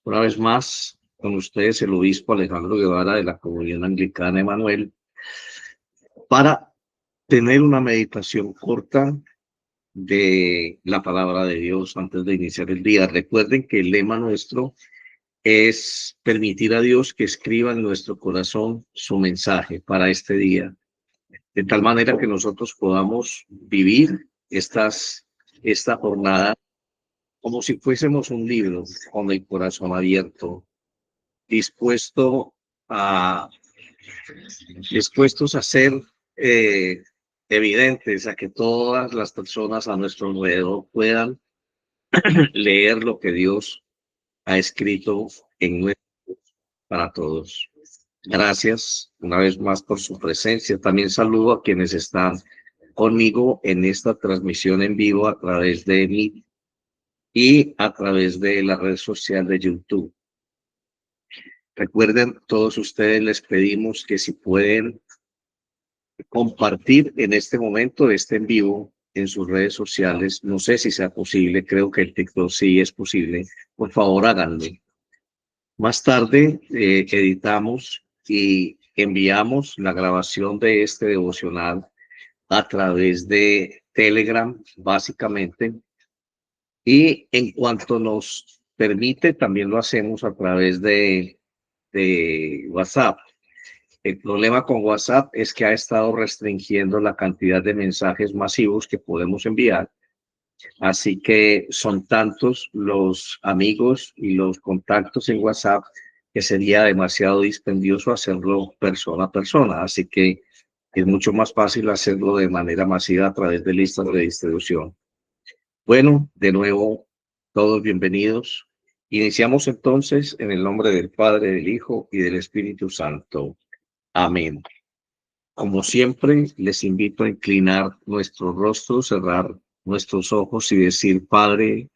Una vez más, con ustedes el obispo Alejandro Guevara de la Comunión Anglicana Emanuel, para tener una meditación corta de la palabra de Dios antes de iniciar el día. Recuerden que el lema nuestro es permitir a Dios que escriba en nuestro corazón su mensaje para este día, de tal manera que nosotros podamos vivir esta jornada como si fuésemos un libro con el corazón abierto, dispuesto a, dispuestos a ser eh, evidentes, a que todas las personas a nuestro alrededor puedan leer lo que Dios ha escrito en nuestro para todos. Gracias una vez más por su presencia. También saludo a quienes están conmigo en esta transmisión en vivo a través de mí y a través de la red social de YouTube. Recuerden, todos ustedes les pedimos que si pueden compartir en este momento este en vivo en sus redes sociales, no sé si sea posible, creo que el TikTok sí es posible, por favor háganlo. Más tarde editamos y enviamos la grabación de este devocional a través de Telegram, básicamente, y en cuanto nos permite, también lo hacemos a través de WhatsApp. El problema con WhatsApp es que ha estado restringiendo la cantidad de mensajes masivos que podemos enviar. Así que son tantos los amigos y los contactos en WhatsApp que sería demasiado dispendioso hacerlo persona a persona. Así que es mucho más fácil hacerlo de manera masiva a través de listas de distribución. Bueno, de nuevo, todos bienvenidos. Iniciamos entonces en el nombre del Padre, del Hijo y del Espíritu Santo. Amén. Como siempre, les invito a inclinar nuestro rostro, cerrar nuestros ojos y decir: Padre,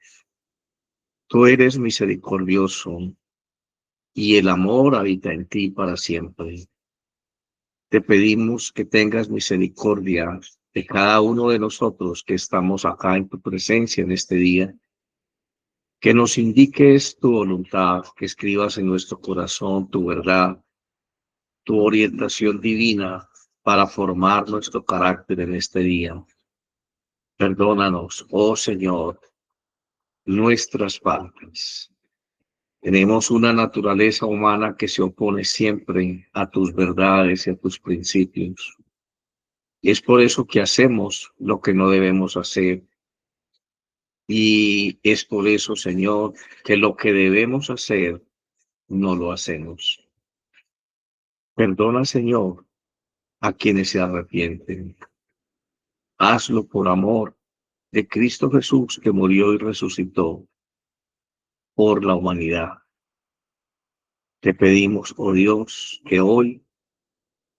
tú eres misericordioso y el amor habita en ti para siempre. Te pedimos que tengas misericordia de cada uno de nosotros que estamos acá en tu presencia en este día, que nos indiques tu voluntad, que escribas en nuestro corazón tu verdad, tu orientación divina para formar nuestro carácter en este día. Perdónanos, oh Señor, nuestras faltas. Tenemos una naturaleza humana que se opone siempre a tus verdades y a tus principios. Y es por eso que hacemos lo que no debemos hacer. Y es por eso, Señor, que lo que debemos hacer no lo hacemos. Perdona, Señor, a quienes se arrepienten. Hazlo por amor de Cristo Jesús, que murió y resucitó por la humanidad. Te pedimos, oh Dios, que hoy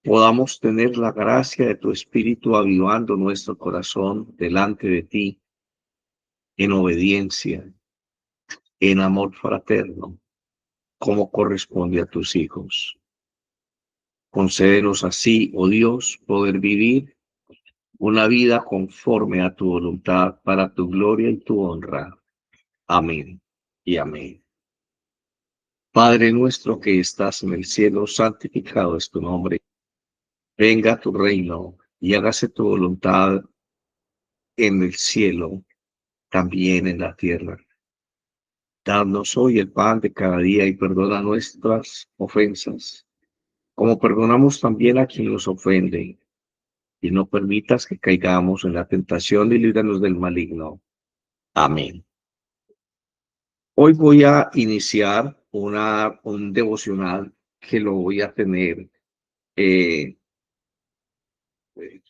podamos tener la gracia de tu Espíritu avivando nuestro corazón delante de ti, en obediencia, en amor fraterno, como corresponde a tus hijos. Concédenos así, oh Dios, poder vivir una vida conforme a tu voluntad para tu gloria y tu honra. Amén y amén. Padre nuestro que estás en el cielo, santificado es tu nombre. Venga tu reino y hágase tu voluntad en el cielo, también en la tierra. Danos hoy el pan de cada día y perdona nuestras ofensas, como perdonamos también a quien nos ofende. Y no permitas que caigamos en la tentación y líbranos del maligno. Amén. Hoy voy a iniciar un devocional que lo voy a tener eh,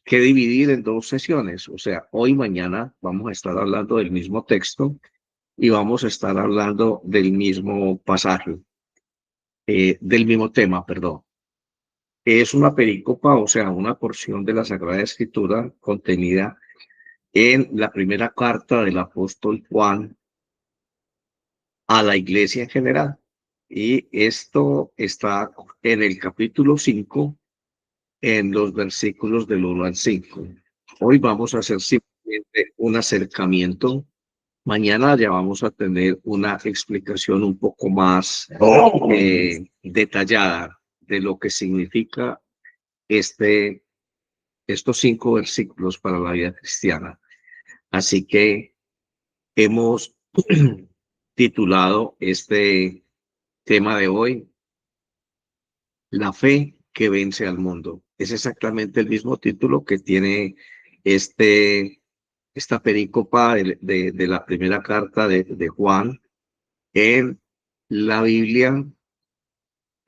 que dividir en dos sesiones. O sea, hoy y mañana vamos a estar hablando del mismo texto y vamos a estar hablando del mismo pasaje, del mismo tema, perdón. Es una perícopa, o sea, una porción de la Sagrada Escritura contenida en la primera carta del apóstol Juan a la iglesia en general. Y esto está en el capítulo 5, en los versículos del 1 al 5. Hoy vamos a hacer simplemente un acercamiento Mañana ya vamos a tener una explicación un poco más detallada de lo que significa estos 5 versículos para la vida cristiana. Así que hemos titulado este tema de hoy, La fe que vence al mundo. Es exactamente el mismo título que tiene esta perícopa de la primera carta de Juan en la Biblia,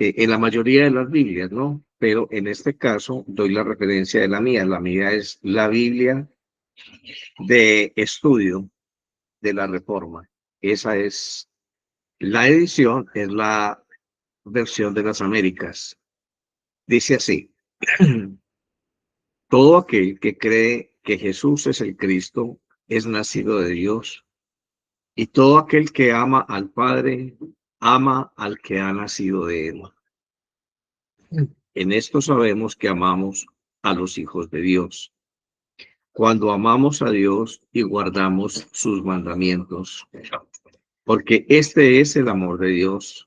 en la mayoría de las Biblias, ¿no? Pero en este caso doy la referencia de la mía. La mía es la Biblia de estudio de la Reforma. Esa es la edición, es la versión de las Américas. Dice así: todo aquel que cree que Jesús es el Cristo es nacido de Dios, y todo aquel que ama al Padre ama al que ha nacido de él. En esto sabemos que amamos a los hijos de Dios, cuando amamos a Dios y guardamos sus mandamientos, porque este es el amor de Dios,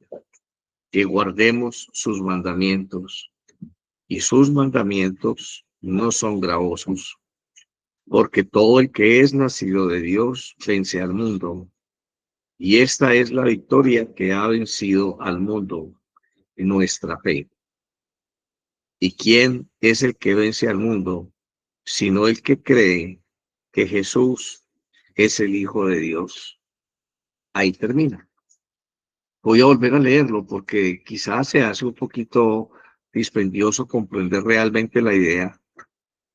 que guardemos sus mandamientos, y sus mandamientos no son gravosos, porque todo el que es nacido de Dios vence al mundo, y esta es la victoria que ha vencido al mundo, nuestra fe. ¿Y quién es el que vence al mundo, sino el que cree que Jesús es el Hijo de Dios? Ahí termina. Voy a volver a leerlo porque quizás se hace un poquito dispendioso comprender realmente la idea.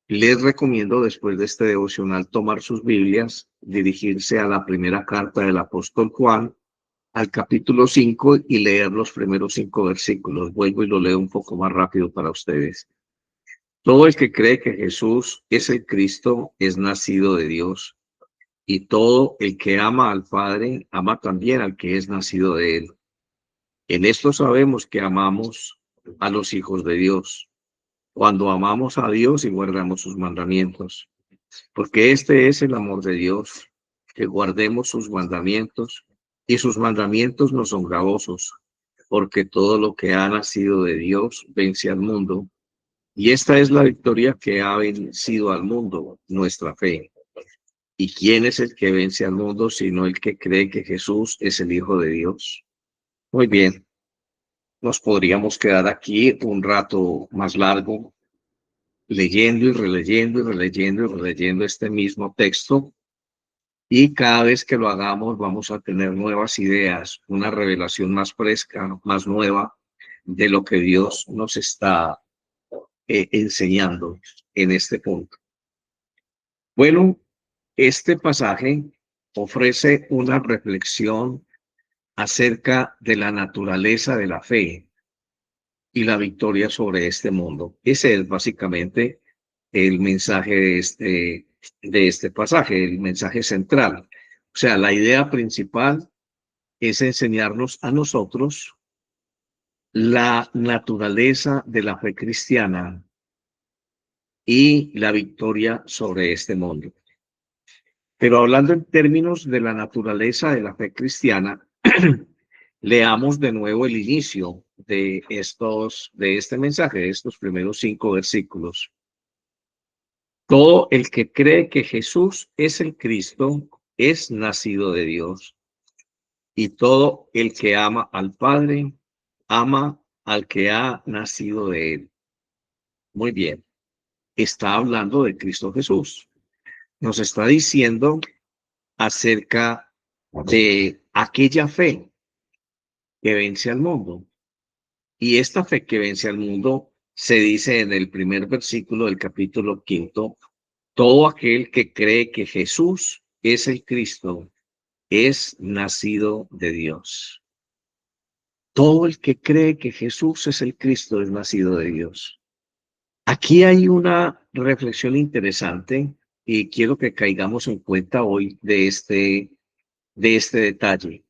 Les recomiendo después de este devocional tomar sus Biblias, dirigirse a la primera carta del apóstol Juan, al capítulo 5 y leer los primeros 5 versículos. Vuelvo y lo leo un poco más rápido para ustedes. Todo el que cree que Jesús es el Cristo es nacido de Dios, y todo el que ama al Padre ama también al que es nacido de él. En esto sabemos que amamos a los hijos de Dios, cuando amamos a Dios y guardamos sus mandamientos, porque este es el amor de Dios, que guardemos sus mandamientos, y sus mandamientos no son gravosos, porque todo lo que ha nacido de Dios vence al mundo. Y esta es la victoria que ha vencido al mundo, nuestra fe. ¿Y quién es el que vence al mundo sino el que cree que Jesús es el Hijo de Dios? Muy bien, nos podríamos quedar aquí un rato más largo leyendo y releyendo y releyendo y releyendo este mismo texto. Y cada vez que lo hagamos vamos a tener nuevas ideas, una revelación más fresca, más nueva de lo que Dios nos está enseñando en este punto. Bueno, este pasaje ofrece una reflexión acerca de la naturaleza de la fe y la victoria sobre este mundo. Ese es básicamente el mensaje de este pasaje, el mensaje central. O sea, la idea principal es enseñarnos a nosotros la naturaleza de la fe cristiana y la victoria sobre este mundo. Pero hablando en términos de la naturaleza de la fe cristiana, leamos de nuevo el inicio de este mensaje, de estos primeros 5 versículos. Todo el que cree que Jesús es el Cristo es nacido de Dios, y todo el que ama al Padre ama al que ha nacido de él. Muy bien, está hablando de Cristo Jesús. Nos está diciendo acerca de aquella fe que vence al mundo. Y esta fe que vence al mundo se dice en el primer versículo del capítulo 5, todo aquel que cree que Jesús es el Cristo es nacido de Dios. Todo el que cree que Jesús es el Cristo es nacido de Dios. Aquí hay una reflexión interesante y quiero que caigamos en cuenta hoy de este detalle.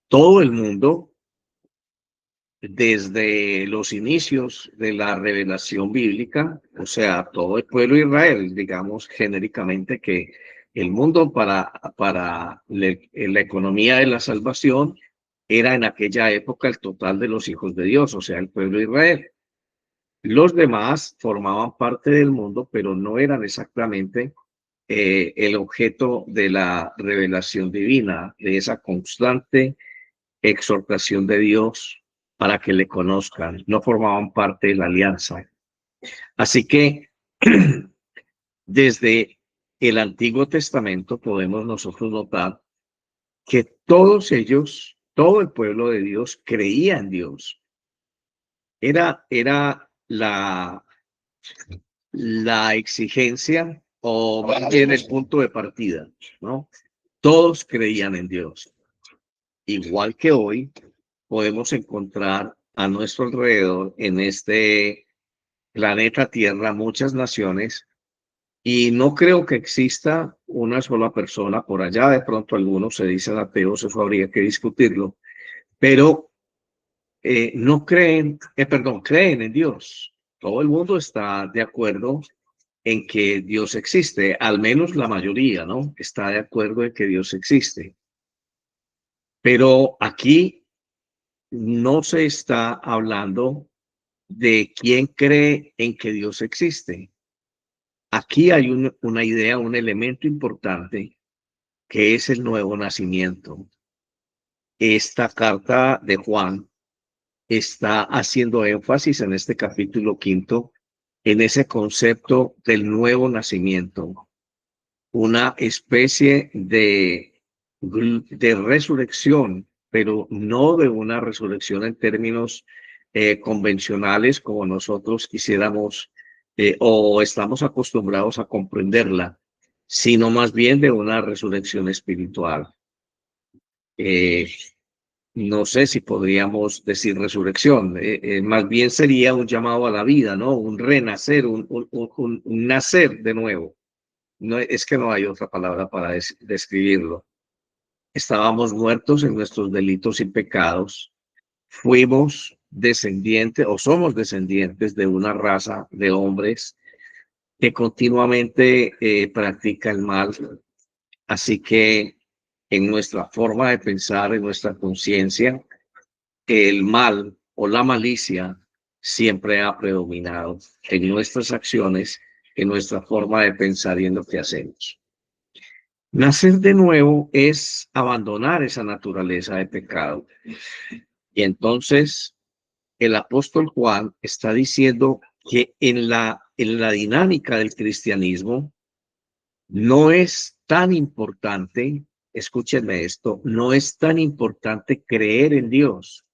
Todo el mundo, desde los inicios de la revelación bíblica, o sea, todo el pueblo de Israel, digamos genéricamente que El mundo para la economía de la salvación era en aquella época el total de los hijos de Dios, o sea, el pueblo de Israel. Los demás formaban parte del mundo, pero no eran exactamente el objeto de la revelación divina, de esa constante exhortación de Dios para que le conozcan. No formaban parte de la alianza. Así que desde el Antiguo Testamento podemos nosotros notar que todos ellos, todo el pueblo de Dios creía en Dios. Era la exigencia o más bien el punto de partida, ¿no? Todos creían en Dios. Igual que hoy, podemos encontrar a nuestro alrededor en este planeta Tierra muchas naciones y no creo que exista una sola persona por allá. De pronto algunos se dicen ateos, eso habría que discutirlo, pero no creen, perdón, creen en Dios. Todo el mundo está de acuerdo en que Dios existe, al menos la mayoría, ¿no? Está de acuerdo en que Dios existe. Pero aquí no se está hablando de quién cree en que Dios existe. Aquí hay una idea, un elemento importante, que es el nuevo nacimiento. Esta carta de Juan está haciendo énfasis en este capítulo 5 en ese concepto del nuevo nacimiento, una especie de resurrección, pero no de una resurrección en términos convencionales como nosotros quisiéramos o estamos acostumbrados a comprenderla, sino más bien de una resurrección espiritual. Eh, no sé si podríamos decir resurrección, más bien sería un llamado a la vida, ¿no? Un renacer, un nacer de nuevo. No, es que no hay otra palabra para describirlo. Estábamos muertos en nuestros delitos y pecados. Fuimos descendientes o somos descendientes de una raza de hombres que continuamente practica el mal. Así que en nuestra forma de pensar, en nuestra conciencia, el mal o la malicia siempre ha predominado en nuestras acciones, en nuestra forma de pensar y en lo que hacemos. Nacer de nuevo es abandonar esa naturaleza de pecado. Y entonces el apóstol Juan está diciendo que en la dinámica del cristianismo no es tan importante, escúchenme esto, no es tan importante creer en Dios.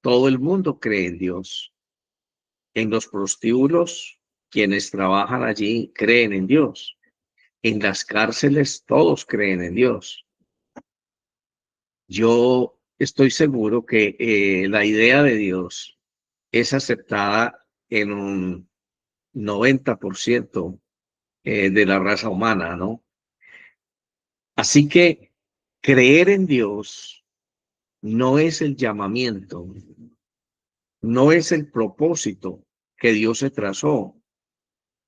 Todo el mundo cree en Dios. En los prostíbulos, quienes trabajan allí creen en Dios. En las cárceles, todos creen en Dios. Yo estoy seguro que la idea de Dios es aceptada en un 90% de la raza humana, ¿no? Así que creer en Dios no es el llamamiento, no es el propósito que Dios se trazó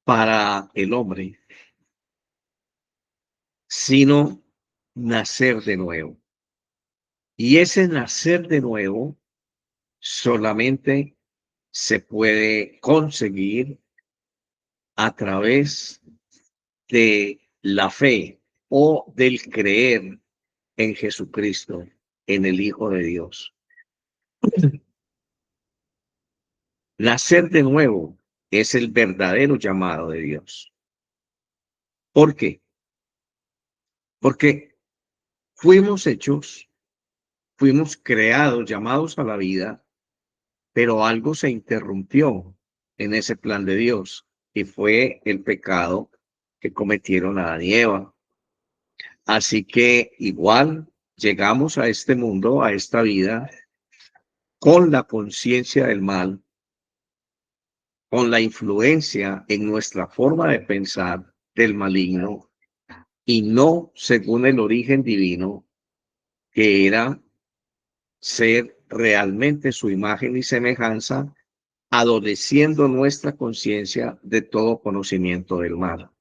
para el hombre, sino nacer de nuevo. Y ese nacer de nuevo solamente se puede conseguir a través de la fe o del creer en Jesucristo, en el Hijo de Dios. Nacer de nuevo es el verdadero llamado de Dios. ¿Por qué? Porque fuimos hechos, fuimos creados, llamados a la vida, pero algo se interrumpió en ese plan de Dios y fue el pecado que cometieron Adán y Eva. Así que igual llegamos a este mundo, a esta vida, con la conciencia del mal, con la influencia en nuestra forma de pensar del maligno y no según el origen divino, que era ser realmente su imagen y semejanza, adoleciendo nuestra conciencia de todo conocimiento del mal.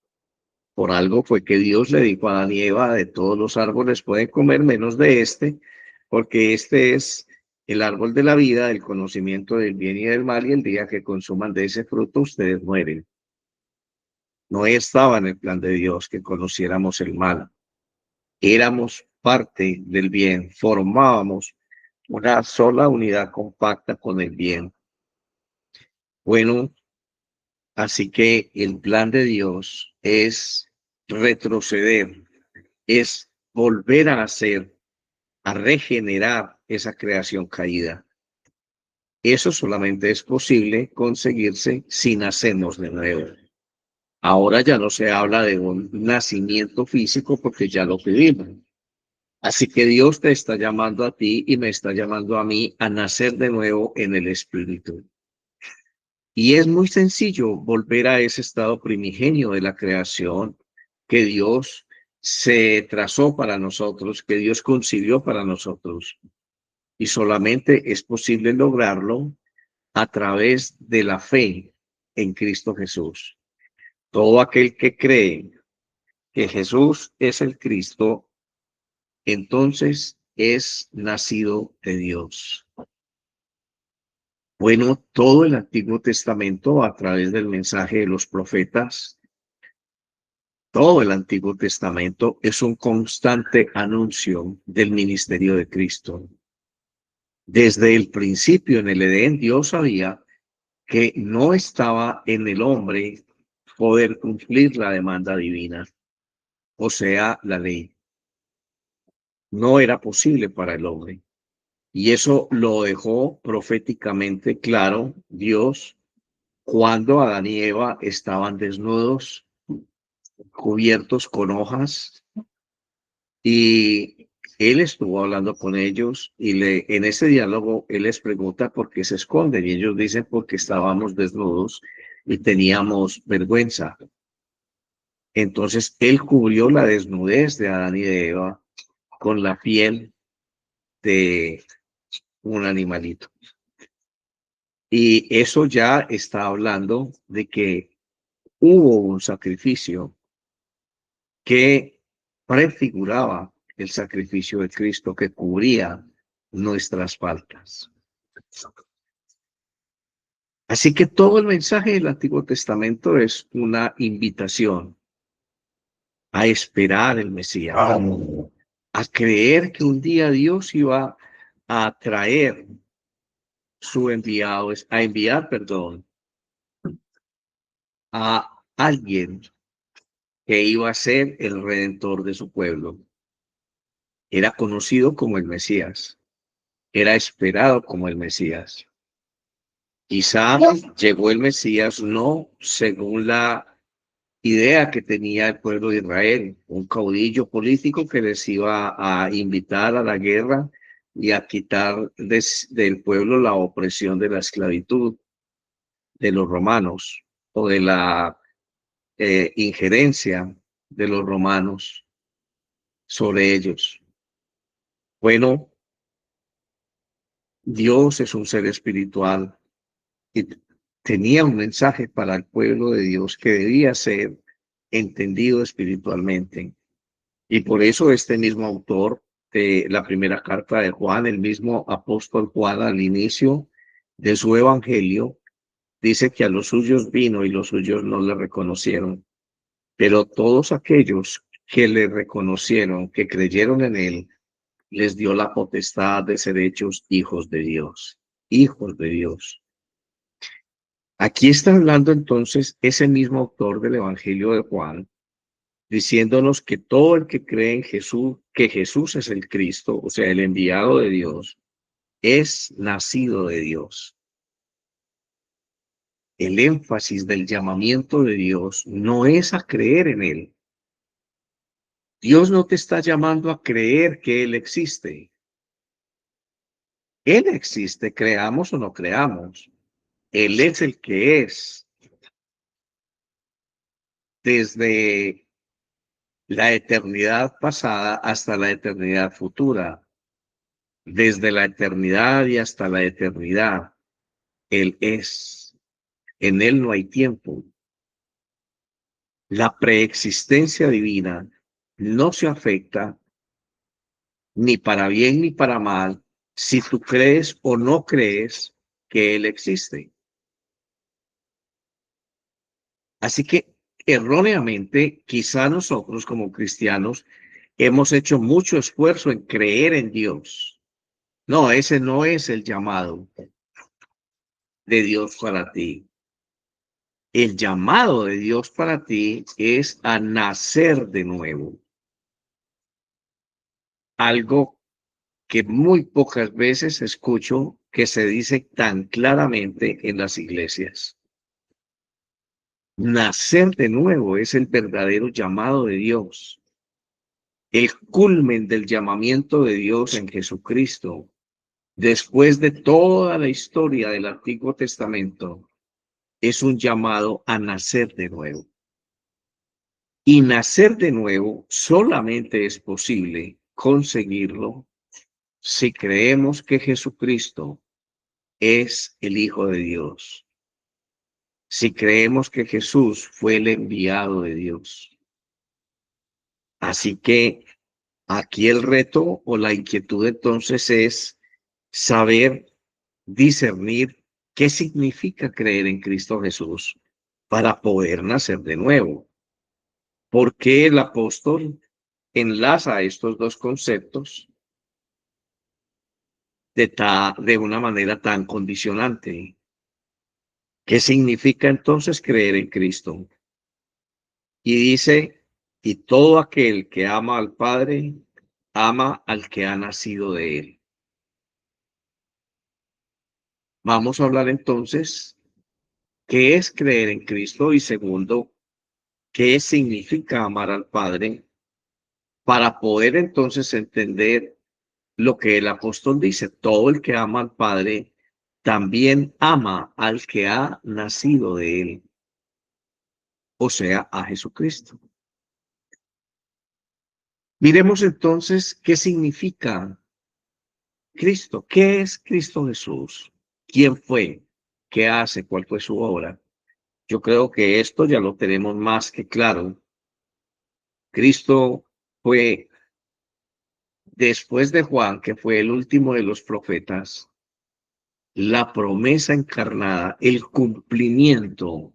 Por algo fue que Dios le dijo a Adán y Eva, de todos los árboles pueden comer menos de este, porque este es el árbol de la vida, del conocimiento del bien y del mal, y el día que consuman de ese fruto, ustedes mueren. No estaba en el plan de Dios que conociéramos el mal. Éramos parte del bien, formábamos una sola unidad compacta con el bien. Bueno, así que el plan de Dios es retroceder, es volver a hacer, a regenerar esa creación caída. Eso solamente es posible conseguirse si nacemos de nuevo. Ahora ya no se habla de un nacimiento físico porque ya lo vivimos. Así que Dios te está llamando a ti y me está llamando a mí a nacer de nuevo en el Espíritu. Y es muy sencillo volver a ese estado primigenio de la creación que Dios se trazó para nosotros, que Dios concibió para nosotros. Y solamente es posible lograrlo a través de la fe en Cristo Jesús. Todo aquel que cree que Jesús es el Cristo, entonces es nacido de Dios. Bueno, todo el Antiguo Testamento a través del mensaje de los profetas, todo el Antiguo Testamento es un constante anuncio del ministerio de Cristo. Desde el principio en el Edén, Dios sabía que no estaba en el hombre poder cumplir la demanda divina, o sea, la ley. No era posible para el hombre. Y eso lo dejó proféticamente claro Dios cuando Adán y Eva estaban desnudos, cubiertos con hojas, y él estuvo hablando con ellos y en ese diálogo él les pregunta por qué se esconden y ellos dicen porque estábamos desnudos y teníamos vergüenza. Entonces él cubrió la desnudez de Adán y de Eva con la piel de un animalito. Y eso ya está hablando de que hubo un sacrificio que prefiguraba el sacrificio de Cristo que cubría nuestras faltas. Así que todo el mensaje del Antiguo Testamento es una invitación a esperar el Mesías, a creer que un día Dios iba a traer su enviado, a enviar, perdón, a alguien que iba a ser el redentor de su pueblo. Era conocido como el Mesías, era esperado como el Mesías. Quizá llegó el Mesías no según la idea que tenía el pueblo de Israel, un caudillo político que les iba a invitar a la guerra y a quitar del pueblo la opresión de la esclavitud de los romanos o de la injerencia de los romanos sobre ellos. Bueno, Dios es un ser espiritual y tenía un mensaje para el pueblo de Dios que debía ser entendido espiritualmente. Y por eso este mismo autor de la primera carta de Juan, el mismo apóstol Juan al inicio de su evangelio, dice que a los suyos vino y los suyos no le reconocieron. Pero todos aquellos que le reconocieron, que creyeron en él, les dio la potestad de ser hechos hijos de Dios, hijos de Dios. Aquí está hablando entonces ese mismo autor del Evangelio de Juan, diciéndonos que todo el que cree en Jesús, que Jesús es el Cristo, o sea, el enviado de Dios, es nacido de Dios. El énfasis del llamamiento de Dios no es a creer en Él. Dios no te está llamando a creer que Él existe. Él existe, creamos o no creamos. Él es el que es. Desde la eternidad pasada hasta la eternidad futura. Desde la eternidad y hasta la eternidad. Él es. En Él no hay tiempo. La preexistencia divina no se afecta ni para bien ni para mal si tú crees o no crees que Él existe. Así que erróneamente, quizá nosotros como cristianos hemos hecho mucho esfuerzo en creer en Dios. No, ese no es el llamado de Dios para ti. El llamado de Dios para ti es a nacer de nuevo. Algo que muy pocas veces escucho que se dice tan claramente en las iglesias. Nacer de nuevo es el verdadero llamado de Dios. El culmen del llamamiento de Dios en Jesucristo, después de toda la historia del Antiguo Testamento, es un llamado a nacer de nuevo. Y nacer de nuevo solamente es posible conseguirlo si creemos que Jesucristo es el Hijo de Dios. Si creemos que Jesús fue el enviado de Dios. Así que aquí el reto o la inquietud entonces es saber discernir qué significa creer en Cristo Jesús para poder nacer de nuevo. ¿Por qué el apóstol enlaza estos dos conceptos de una manera tan condicionante? ¿Qué significa entonces creer en Cristo? Y dice, y todo aquel que ama al Padre, ama al que ha nacido de él. Vamos a hablar entonces qué es creer en Cristo y segundo, qué significa amar al Padre para poder entonces entender lo que el apóstol dice. Todo el que ama al Padre también ama al que ha nacido de él, o sea, a Jesucristo. Miremos entonces qué significa Cristo. ¿Qué es Cristo Jesús? ¿Quién fue? ¿Qué hace? ¿Cuál fue su obra? Yo creo que esto ya lo tenemos más que claro. Cristo fue, después de Juan, que fue el último de los profetas, la promesa encarnada, el cumplimiento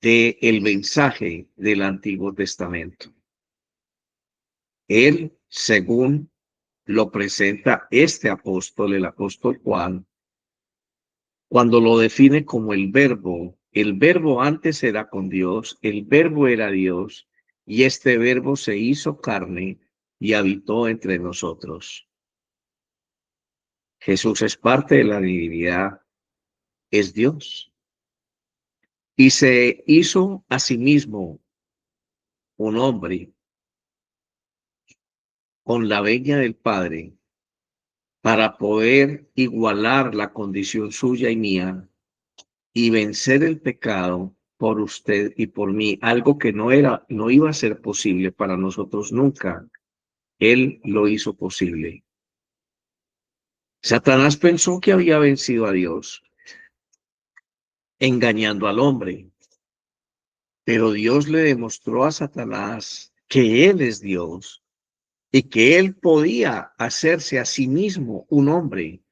del mensaje del Antiguo Testamento. Él, según lo presenta este apóstol, el apóstol Juan, cuando lo define como el verbo antes era con Dios, el verbo era Dios, y este verbo se hizo carne y habitó entre nosotros. Jesús es parte de la divinidad, es Dios. Y se hizo a sí mismo un hombre con la venia del Padre para poder igualar la condición suya y mía y vencer el pecado por usted y por mí, algo que no iba a ser posible para nosotros nunca. Él lo hizo posible. Satanás pensó que había vencido a Dios, engañando al hombre, pero Dios le demostró a Satanás que Él es Dios y que Él podía hacerse a sí mismo un hombre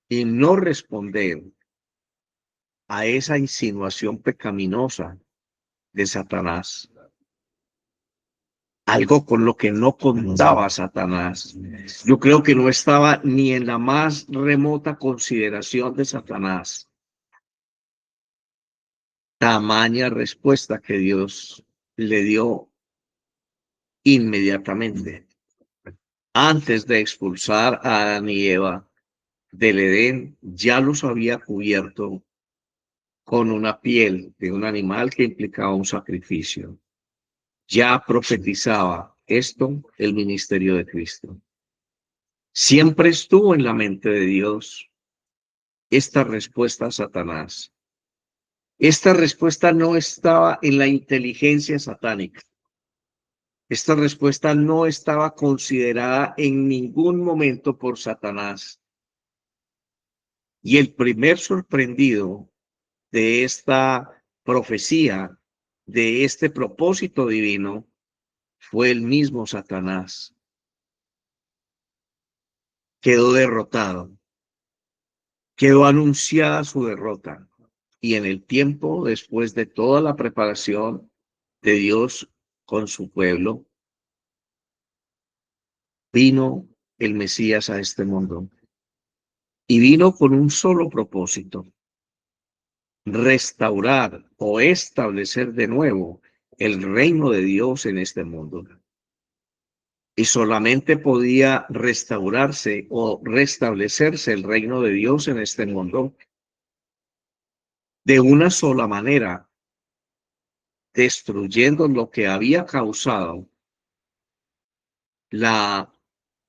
y no responder a esa insinuación pecaminosa de Satanás. Algo con lo que no contaba Satanás. Yo creo que no estaba ni en la más remota consideración de Satanás. Tamaña respuesta que Dios le dio inmediatamente. Antes de expulsar a Adán y Eva del Edén, ya los había cubierto con una piel de un animal que implicaba un sacrificio. Ya profetizaba esto el ministerio de Cristo. Siempre estuvo en la mente de Dios esta respuesta a Satanás. Esta respuesta no estaba en la inteligencia satánica. Esta respuesta no estaba considerada en ningún momento por Satanás. Y el primer sorprendido de esta profecía de este propósito divino fue el mismo Satanás. Quedó derrotado, quedó anunciada su derrota. Y en el tiempo, después de toda la preparación de Dios con su pueblo, vino el Mesías a este mundo. Y vino con un solo propósito: restaurar o establecer de nuevo el reino de Dios en este mundo. Y solamente podía restaurarse o restablecerse el reino de Dios en este mundo de una sola manera: destruyendo lo que había causado la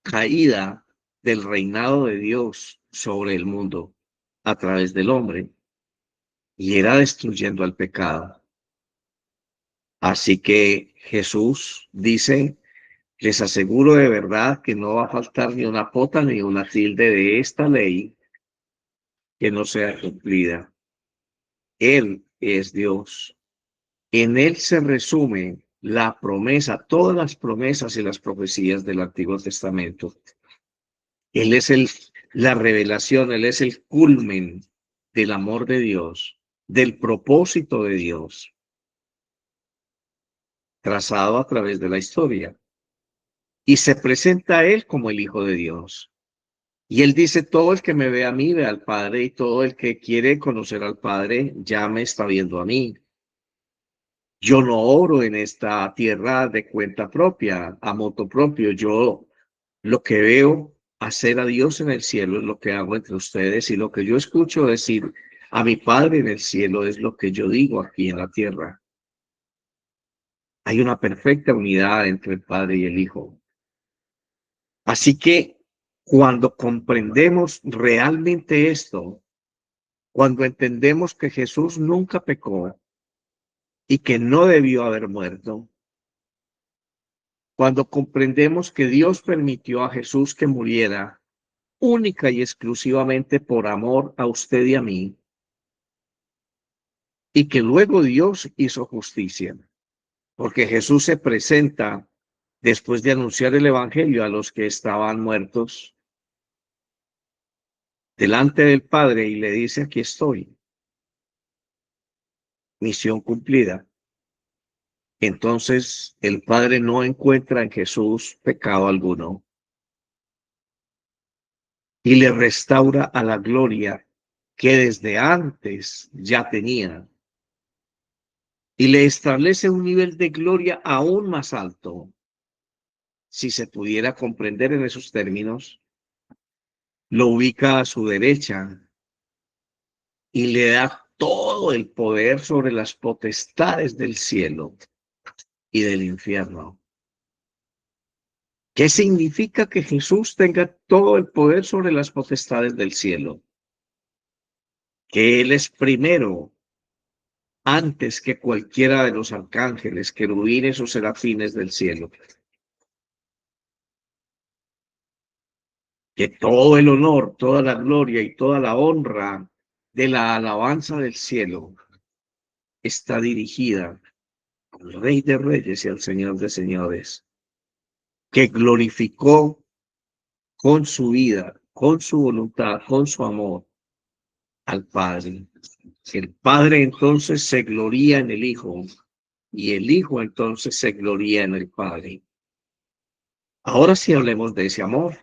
caída del reinado de Dios sobre el mundo a través del hombre, y era destruyendo el pecado. Así que Jesús dice: les aseguro de verdad que no va a faltar ni una jota ni una tilde de esta ley que no sea cumplida. Él es Dios. En él se resume la promesa, todas las promesas y las profecías del Antiguo Testamento. Él es la revelación, él es el culmen del amor de Dios, del propósito de Dios, trazado a través de la historia. Y se presenta a él como el Hijo de Dios. Y él dice: todo el que me ve a mí, ve al Padre, y todo el que quiere conocer al Padre, ya me está viendo a mí. Yo no oro en esta tierra de cuenta propia, a moto propio. Yo lo que veo hacer a Dios en el cielo es lo que hago entre ustedes, y lo que yo escucho decir a mi Padre en el cielo es lo que yo digo aquí en la tierra. Hay una perfecta unidad entre el Padre y el Hijo. Así que cuando comprendemos realmente esto, cuando entendemos que Jesús nunca pecó y que no debió haber muerto, cuando comprendemos que Dios permitió a Jesús que muriera única y exclusivamente por amor a usted y a mí, y que luego Dios hizo justicia, porque Jesús se presenta después de anunciar el evangelio a los que estaban muertos delante del Padre y le dice: aquí estoy, misión cumplida. Entonces el Padre no encuentra en Jesús pecado alguno y le restaura a la gloria que desde antes ya tenía, y le establece un nivel de gloria aún más alto. Si se pudiera comprender en esos términos, lo ubica a su derecha y le da todo el poder sobre las potestades del cielo y del infierno. ¿Qué significa que Jesús tenga todo el poder sobre las potestades del cielo? Que Él es primero, antes que cualquiera de los arcángeles, querubines o serafines del cielo. Que todo el honor, toda la gloria y toda la honra de la alabanza del cielo está dirigida al Rey de Reyes y al Señor de Señores, que glorificó con su vida, con su voluntad, con su amor al Padre. El Padre entonces se gloría en el Hijo y el Hijo entonces se gloría en el Padre. Ahora sí hablemos de ese amor.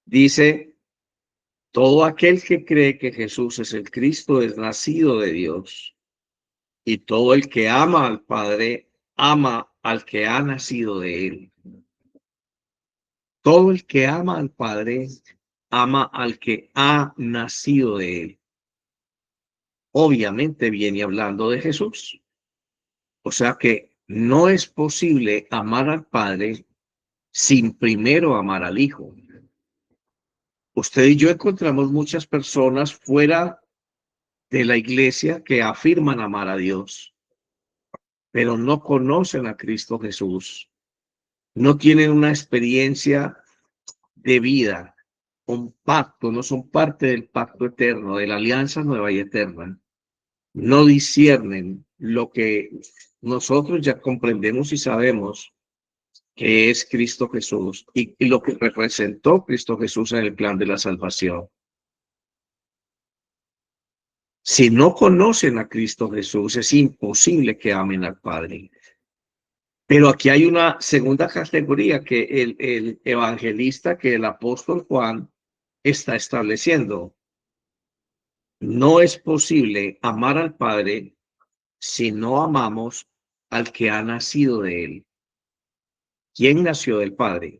Dice: todo aquel que cree que Jesús es el Cristo es nacido de Dios, y todo el que ama al Padre ama al que ha nacido de él. Todo el que ama al Padre ama al que ha nacido de él. Obviamente viene hablando de Jesús. O sea que no es posible amar al Padre sin primero amar al Hijo. Usted y yo encontramos muchas personas fuera de la iglesia que afirman amar a Dios, pero no conocen a Cristo Jesús. No tienen una experiencia de vida, un pacto, no son parte del pacto eterno, de la alianza nueva y eterna. no disciernen lo que nosotros ya comprendemos y sabemos que es Cristo Jesús y lo que representó Cristo Jesús en el plan de la salvación. Si no conocen a Cristo Jesús, es imposible que amen al Padre. Pero aquí hay una segunda categoría que el evangelista, que el apóstol Juan está estableciendo. No es posible amar al Padre si no amamos al que ha nacido de él. ¿Quién nació del Padre?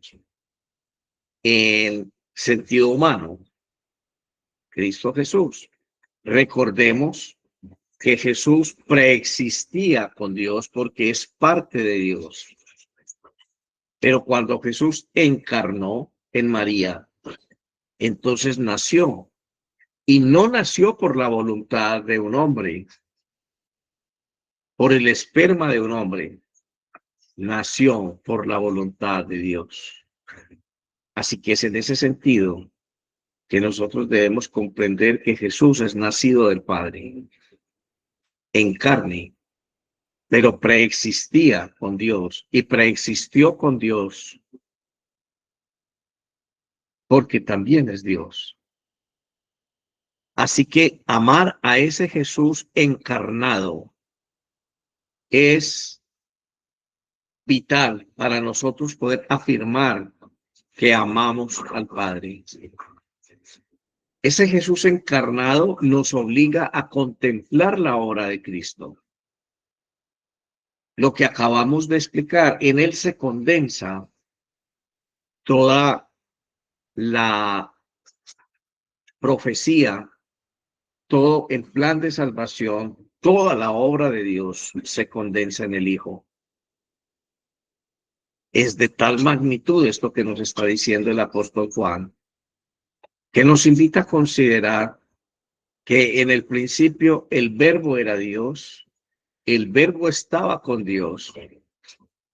En sentido humano, Cristo Jesús. Recordemos que Jesús preexistía con Dios porque es parte de Dios. Pero cuando Jesús encarnó en María, entonces nació. Y no nació por la voluntad de un hombre, por el esperma de un hombre. Nació por la voluntad de Dios. Así que es en ese sentido que nosotros debemos comprender que Jesús es nacido del Padre en carne, pero preexistía con Dios y preexistió con Dios porque también es Dios. Así que amar a ese Jesús encarnado es vital para nosotros poder afirmar que amamos al Padre. Ese Jesús encarnado nos obliga a contemplar la obra de Cristo. Lo que acabamos de explicar, en él se condensa toda la profecía, todo el plan de salvación, toda la obra de Dios se condensa en el Hijo. Es de tal magnitud esto que nos está diciendo el apóstol Juan, que nos invita a considerar que en el principio el verbo era Dios, el verbo estaba con Dios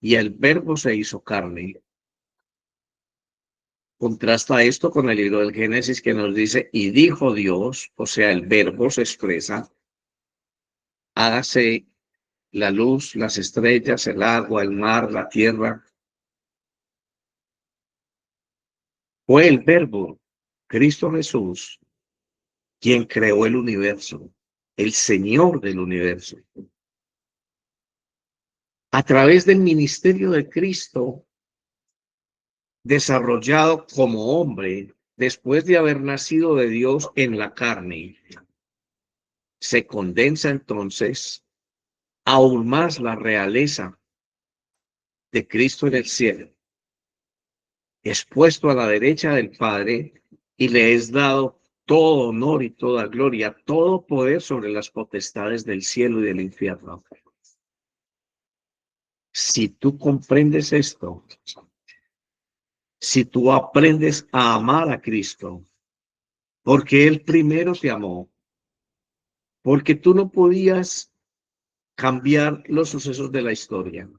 y el verbo se hizo carne. Contrasta esto con el libro del Génesis que nos dice, y dijo Dios, o sea, el verbo se expresa, hágase la luz, las estrellas, el agua, el mar, la tierra. Fue el verbo, Cristo Jesús, quien creó el universo, el Señor del universo. A través del ministerio de Cristo, desarrollado como hombre, después de haber nacido de Dios en la carne, se condensa entonces aún más la realeza de Cristo en el cielo. Es puesto a la derecha del Padre y le es dado todo honor y toda gloria, todo poder sobre las potestades del cielo y del infierno. Si tú comprendes esto, si tú aprendes a amar a Cristo, porque Él primero te amó, porque tú no podías cambiar los sucesos de la historia,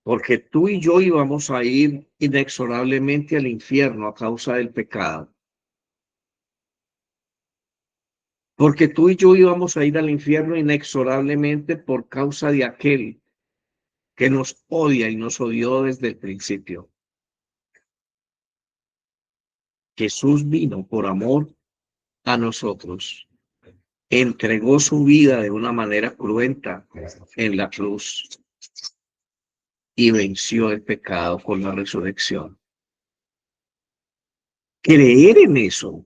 porque tú y yo íbamos a ir inexorablemente al infierno a causa del pecado, porque tú y yo íbamos a ir al infierno inexorablemente por causa de aquel que nos odia y nos odió desde el principio. Jesús vino por amor a nosotros, entregó su vida de una manera cruenta en la cruz y venció el pecado con la resurrección. Creer en eso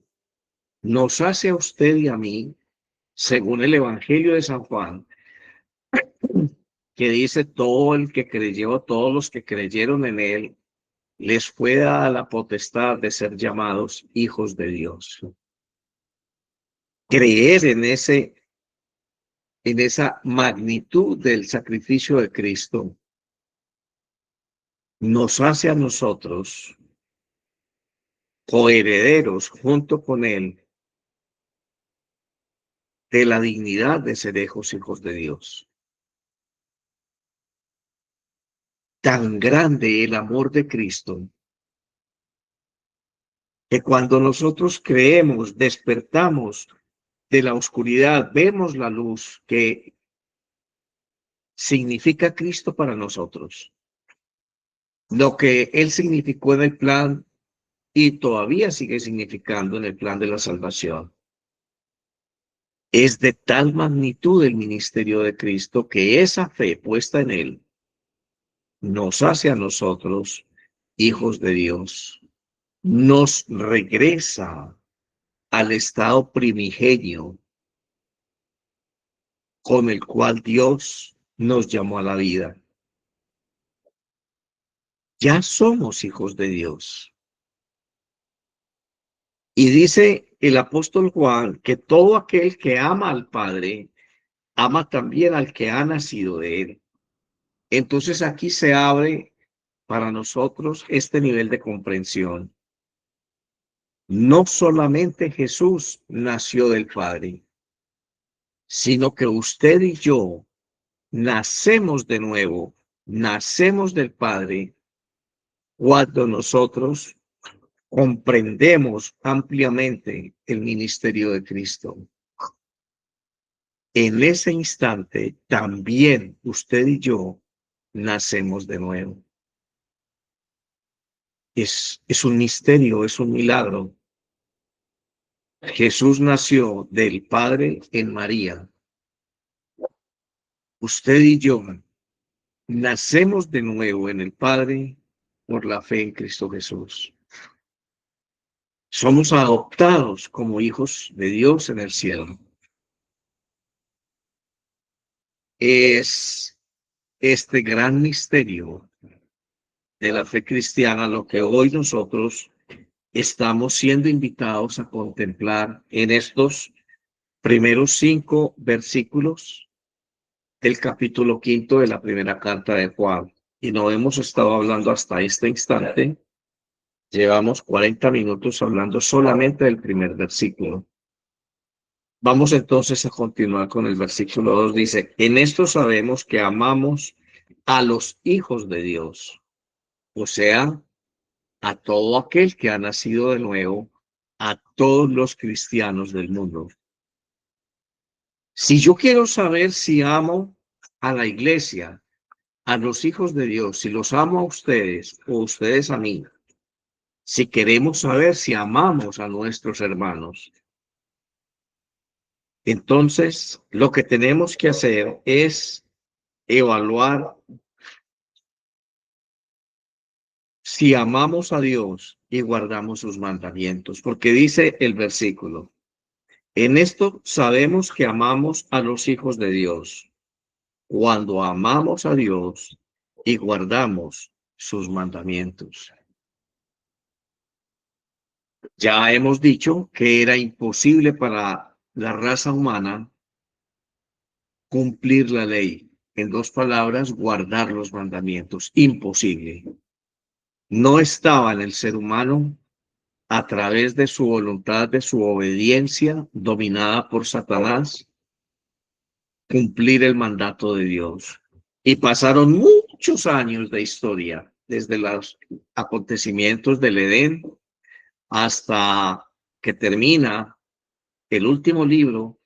nos hace a usted y a mí, según el Evangelio de San Juan, que dice todo el que creyó, todos los que creyeron en él, les fue dada la potestad de ser llamados hijos de Dios. Creer en esa magnitud del sacrificio de Cristo nos hace a nosotros coherederos junto con él de la dignidad de ser hijos de Dios. Tan grande el amor de Cristo que cuando nosotros creemos, despertamos de la oscuridad vemos la luz que significa Cristo para nosotros. Lo que Él significó en el plan y todavía sigue significando en el plan de la salvación. Es de tal magnitud el ministerio de Cristo que esa fe puesta en Él nos hace a nosotros hijos de Dios. Nos regresa al estado primigenio con el cual Dios nos llamó a la vida. Ya somos hijos de Dios. Y dice el apóstol Juan que todo aquel que ama al Padre, ama también al que ha nacido de él. Entonces aquí se abre para nosotros este nivel de comprensión. No solamente Jesús nació del Padre, sino que usted y yo nacemos de nuevo, nacemos del Padre cuando nosotros comprendemos ampliamente el ministerio de Cristo. En ese instante también usted y yo nacemos de nuevo. Es un misterio, es un milagro. Jesús nació del Padre en María. Usted y yo nacemos de nuevo en el Padre por la fe en Cristo Jesús. Somos adoptados como hijos de Dios en el cielo. Es este gran misterio de la fe cristiana lo que hoy nosotros estamos siendo invitados a contemplar en estos primeros 5 versículos del capítulo 5 de la primera carta de Juan. Y no hemos estado hablando hasta este instante. Llevamos 40 minutos hablando solamente del primer versículo. Vamos entonces a continuar con el versículo 2. Dice, en esto sabemos que amamos a los hijos de Dios, o sea, a todo aquel que ha nacido de nuevo, a todos los cristianos del mundo. Si yo quiero saber si amo a la iglesia, a los hijos de Dios, si los amo a ustedes o ustedes a mí, si queremos saber si amamos a nuestros hermanos, entonces lo que tenemos que hacer es evaluar si amamos a Dios y guardamos sus mandamientos, porque dice el versículo, en esto sabemos que amamos a los hijos de Dios, cuando amamos a Dios y guardamos sus mandamientos. Ya hemos dicho que era imposible para la raza humana cumplir la ley. En 2 palabras, guardar los mandamientos. Imposible. No estaba en el ser humano, a través de su voluntad, de su obediencia, dominada por Satanás, cumplir el mandato de Dios. Y pasaron muchos años de historia, desde los acontecimientos del Edén hasta que termina el último libro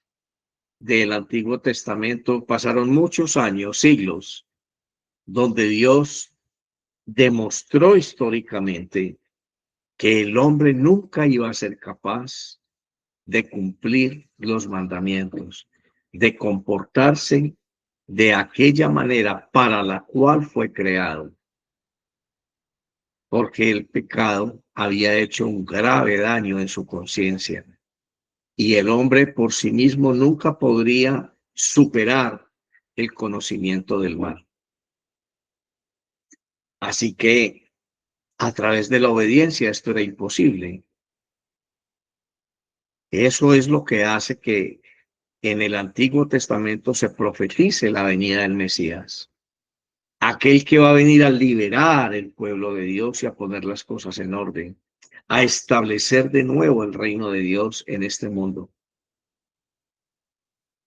del Antiguo Testamento. Pasaron muchos años, siglos, donde Dios demostró históricamente que el hombre nunca iba a ser capaz de cumplir los mandamientos, de comportarse de aquella manera para la cual fue creado, porque el pecado había hecho un grave daño en su conciencia y el hombre por sí mismo nunca podría superar el conocimiento del mal. Así que a través de la obediencia esto era imposible. Eso es lo que hace que en el Antiguo Testamento se profetice la venida del Mesías, aquel que va a venir a liberar el pueblo de Dios y a poner las cosas en orden, a establecer de nuevo el reino de Dios en este mundo.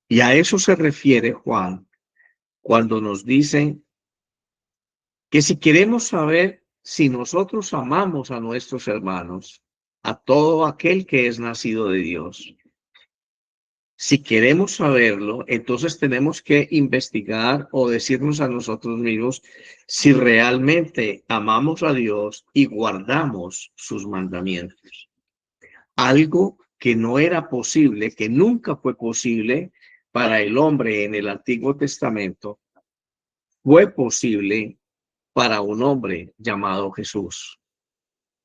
Y a eso se refiere Juan cuando nos dice que si queremos saber si nosotros amamos a nuestros hermanos, a todo aquel que es nacido de Dios, Si queremos saberlo, entonces tenemos que investigar o decirnos a nosotros mismos si realmente amamos a Dios y guardamos sus mandamientos. Algo que no era posible, que nunca fue posible para el hombre en el Antiguo Testamento, fue posible para un hombre llamado Jesús,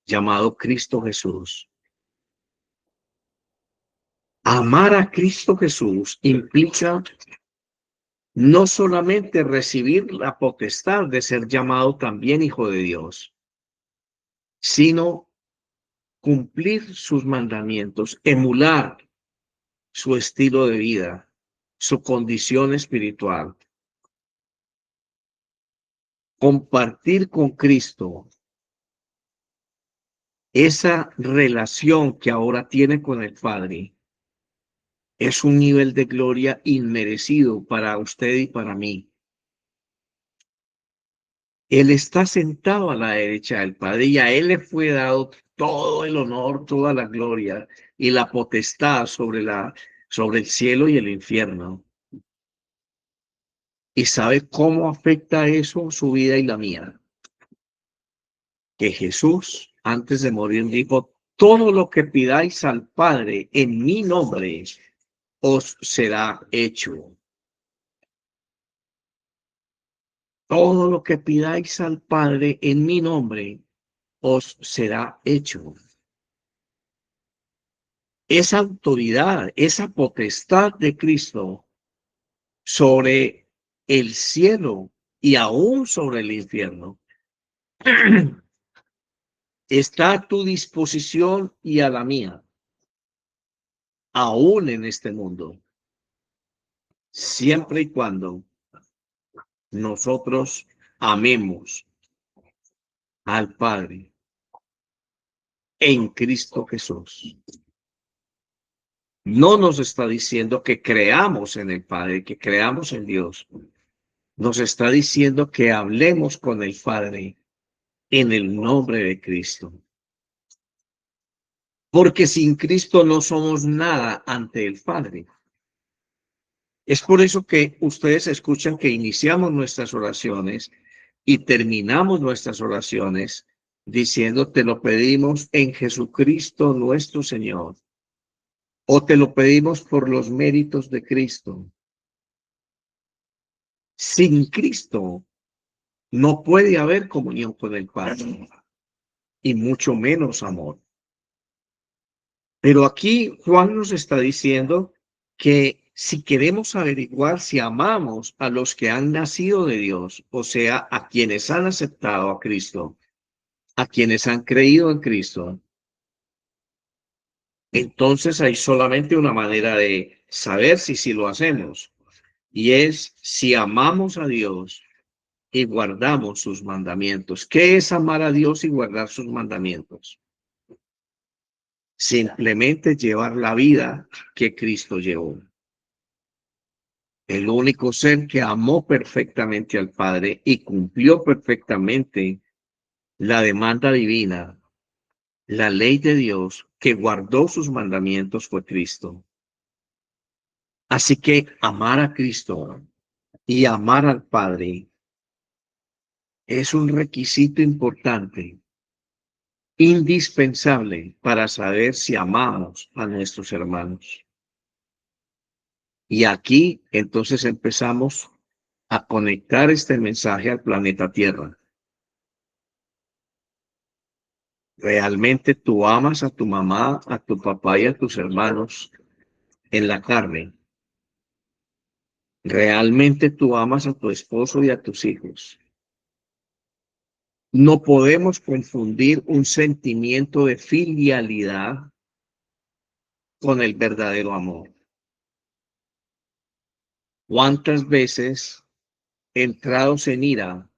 llamado Cristo Jesús. Amar a Cristo Jesús implica no solamente recibir la potestad de ser llamado también hijo de Dios, sino cumplir sus mandamientos, emular su estilo de vida, su condición espiritual, compartir con Cristo esa relación que ahora tiene con el Padre. Es un nivel de gloria inmerecido para usted y para mí. Él está sentado a la derecha del Padre y a Él le fue dado todo el honor, toda la gloria y la potestad sobre el cielo y el infierno. ¿Y sabe cómo afecta eso su vida y la mía? Que Jesús, antes de morir, dijo, todo lo que pidáis al Padre en mi nombre os será hecho. Todo lo que pidáis al Padre en mi nombre os será hecho. Esa autoridad, esa potestad de Cristo sobre el cielo y aún sobre el infierno está a tu disposición y a la mía, aún en este mundo, siempre y cuando nosotros amemos al Padre en Cristo Jesús. No nos está diciendo que creamos en el Padre, que creamos en Dios. Nos está diciendo que hablemos con el Padre en el nombre de Cristo. Porque sin Cristo no somos nada ante el Padre. Es por eso que ustedes escuchan que iniciamos nuestras oraciones y terminamos nuestras oraciones diciendo, te lo pedimos en Jesucristo nuestro Señor, o te lo pedimos por los méritos de Cristo. Sin Cristo no puede haber comunión con el Padre, y mucho menos amor. Pero aquí Juan nos está diciendo que si queremos averiguar si amamos a los que han nacido de Dios, o sea, a quienes han aceptado a Cristo, a quienes han creído en Cristo, entonces hay solamente una manera de saber si lo hacemos, y es si amamos a Dios y guardamos sus mandamientos. ¿Qué es amar a Dios y guardar sus mandamientos? Simplemente llevar la vida que Cristo llevó. El único ser que amó perfectamente al Padre y cumplió perfectamente la demanda divina, la ley de Dios, que guardó sus mandamientos, fue Cristo. Así que amar a Cristo y amar al Padre es un requisito importante, indispensable para saber si amamos a nuestros hermanos. Y aquí entonces empezamos a conectar este mensaje al planeta Tierra. ¿Realmente tú amas a tu mamá, a tu papá y a tus hermanos en la carne? ¿Realmente tú amas a tu esposo y a tus hijos? No podemos confundir un sentimiento de filialidad con el verdadero amor. ¿Cuántas veces, entrados en ira,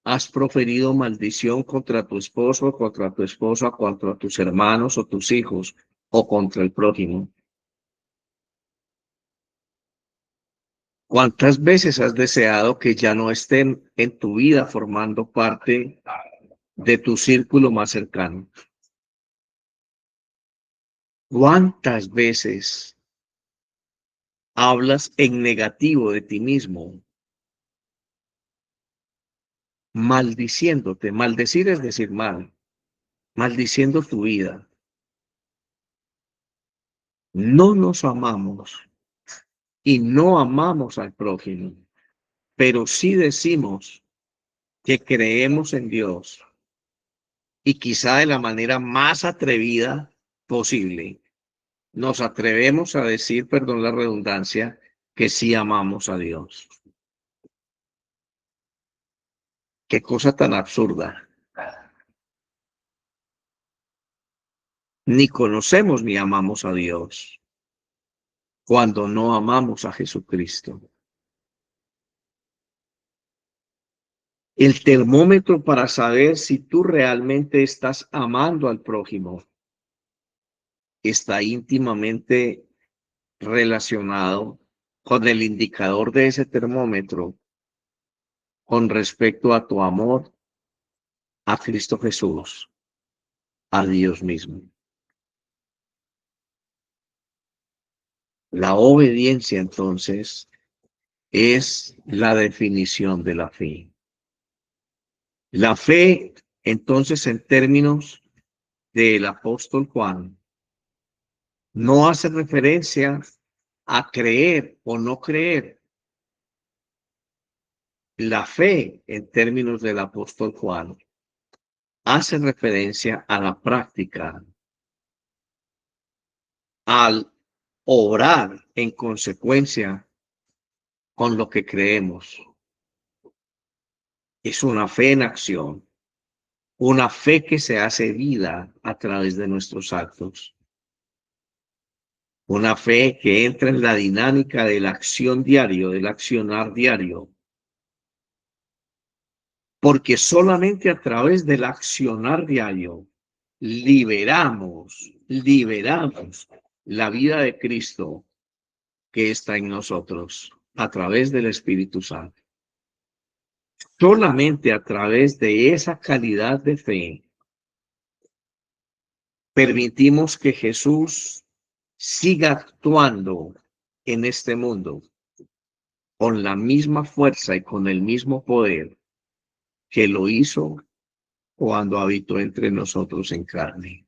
has proferido maldición contra tu esposo, contra tu esposa, contra tus hermanos o tus hijos, o contra el prójimo? ¿Cuántas veces has deseado que ya no estén en tu vida formando parte de tu círculo más cercano? ¿Cuántas veces hablas en negativo de ti mismo, maldiciéndote. Maldecir es decir mal, maldiciendo tu vida. No nos amamos y no amamos al prójimo, pero sí decimos que creemos en Dios y quizá de la manera más atrevida posible nos atrevemos a decir, perdón la redundancia, que sí amamos a Dios. Qué cosa tan absurda. Ni conocemos ni amamos a Dios cuando no amamos a Jesucristo. El termómetro para saber si tú realmente estás amando al prójimo está íntimamente relacionado con el indicador de ese termómetro con respecto a tu amor a Cristo Jesús, a Dios mismo. La obediencia, entonces, es la definición de la fe. La fe, entonces, en términos del apóstol Juan, no hace referencia a creer o no creer. La fe, en términos del apóstol Juan, hace referencia a la práctica, al obrar en consecuencia con lo que creemos. Es una fe en acción, una fe que se hace vida a través de nuestros actos, una fe que entra en la dinámica de la acción diario, del accionar diario, porque solamente a través del accionar diario liberamos la vida de Cristo que está en nosotros a través del Espíritu Santo. Solamente a través de esa calidad de fe permitimos que Jesús siga actuando en este mundo con la misma fuerza y con el mismo poder que lo hizo cuando habitó entre nosotros en carne.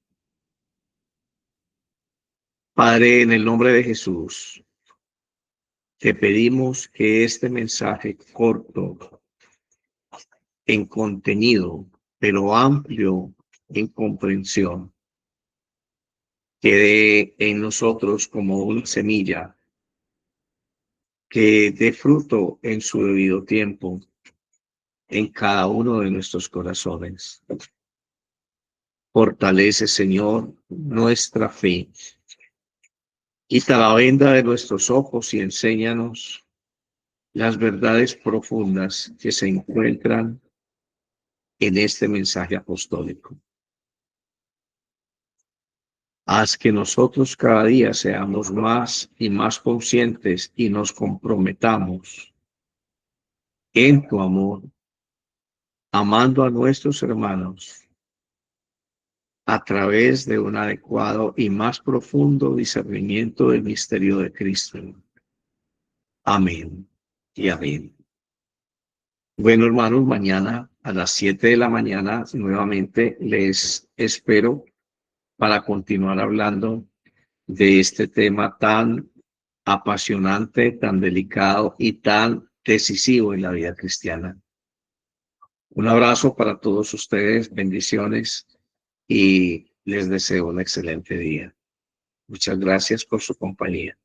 Padre, en el nombre de Jesús, te pedimos que este mensaje corto en contenido, pero amplio en comprensión, quede en nosotros como una semilla que dé fruto en su debido tiempo en cada uno de nuestros corazones. Fortalece, Señor, nuestra fe. Quita la venda de nuestros ojos y enséñanos las verdades profundas que se encuentran en este mensaje apostólico. Haz que nosotros cada día seamos más y más conscientes y nos comprometamos en tu amor, amando a nuestros hermanos a través de un adecuado y más profundo discernimiento del misterio de Cristo. Amén y amén. Bueno, hermanos, mañana a las 7 de la mañana nuevamente les espero para continuar hablando de este tema tan apasionante, tan delicado y tan decisivo en la vida cristiana. Un abrazo para todos ustedes, bendiciones y les deseo un excelente día. Muchas gracias por su compañía.